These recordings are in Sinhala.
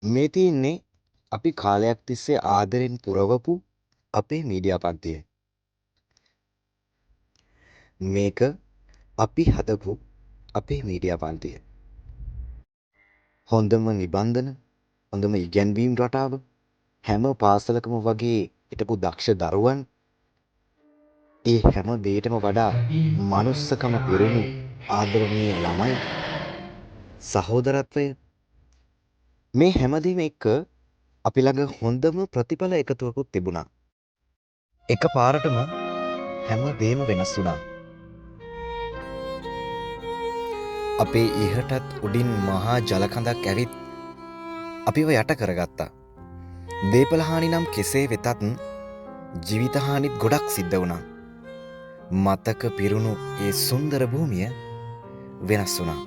මේ තියෙන්නේ අපි කාලයක් තිස්සේ ආදරෙන් පුරවපු අපේ මීඩියා පන්තිය. මේක අපි හදපු අපේ මීඩියා පන්තිය. හොඳම නිබන්ධන, හොඳම ඉගැන්වීම් රටාව, හැම පාසලකම වගේ හිටපු දක්ෂ දරුවන්, ඒ හැම දේටම වඩා මනුස්සකම පිරුණු ආදරණීය ළමයි, සහෝදරත්වය මේ හැමදේම එක්ක අපි ළඟ හොඳම ප්‍රතිඵල එකතුවකුත් තිබුණා. එකපාරටම හැම දේම වෙනස් වුණා. අපේ ඉහටත් උඩින් මහා ජලකඳක් ඇවිත් අපිව යට කරගත්තා. දේපල හානි නම් කෙසේ වෙතත් ජීවිත හානිත් ගොඩක් සිද්ධ වුණා. මතක පිරුණු ඒ සුන්දර භූමිය වෙනස් වුණා.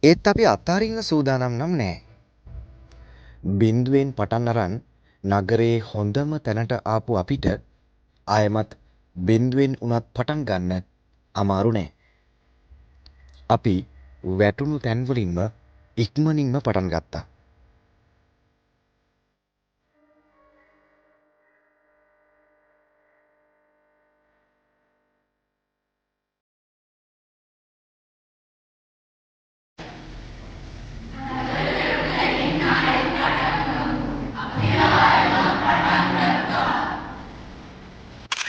ඒත් අපි අත්හරින්න සූදානම් නම් නෑ. බින්දුවෙන් පටන් අරන් නගරයේ හොඳම තැනට ආපු අපිට ආයෙමත් බින්දුවෙන් උනත් පටන් ගන්න අමාරු නෑ. අපි වැටුණු තැන්වලින්ම ඉක්මනින්ම පටන් ගත්තා.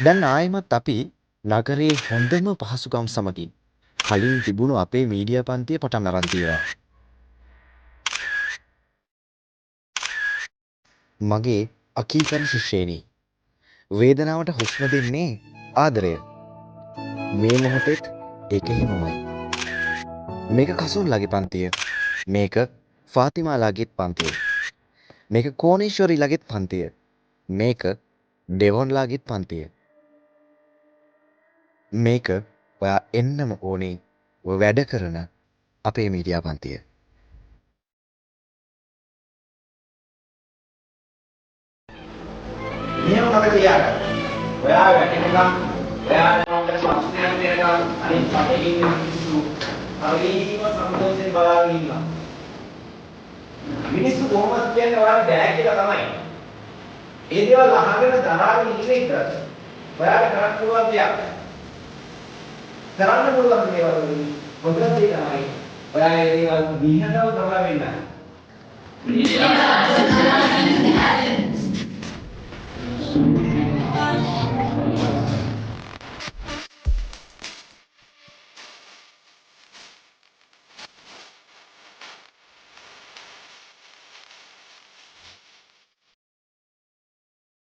දැන් ආයෙමත් අපි නගරයේ හොඳම පහසුකම් සමගින් කලින් තිබුණු අපේ මීඩියා පන්තිය පටන් අරන් තියෙනවා. මගේ අකීකරු ශිෂ්‍යයනි, වේදනාවට හුස්ම දෙන්නේ ආදරය. මේ මොහොතෙත් ඒක එහෙමමයි. මේක කසුන්ලගේ පන්තිය. මේක ෆාතිමාලාගේත් පන්තිය. මේක කෝනේශ්වරිලගෙත් පන්තිය. මේක ඩෙවොන්ලාගේත් පන්තිය. මේක ඔයා එන්නම ඕනේ ඔය වැඩ කරන අපේ මීඩියා පන්තිය. මෙහෙම මතක තියාගන්න. ඔයා වැටෙනකම් ඔයාලා මම ප්‍රශ්නයක් දෙනවා අනිත් පැත්තේ ඉන්න මිනිස්සු හරිම සම්තෝෂයෙන් බලාගෙන ඉන්නවා. මිනිස්සු කොහොමද කියන්නේ ඔයාලා බෑ කියලා තමයි. ඒ දේවල් අහගෙන දරාගෙන ඉන්න එක ඔයාලා කරන්න පුළුවන් දෙයක්. කරන්න පුළුවන් දේවල් වලින් හොඳ දේ තමයි ඔයා ඒ දේවල් දිහටම තමයි වෙන්නේ.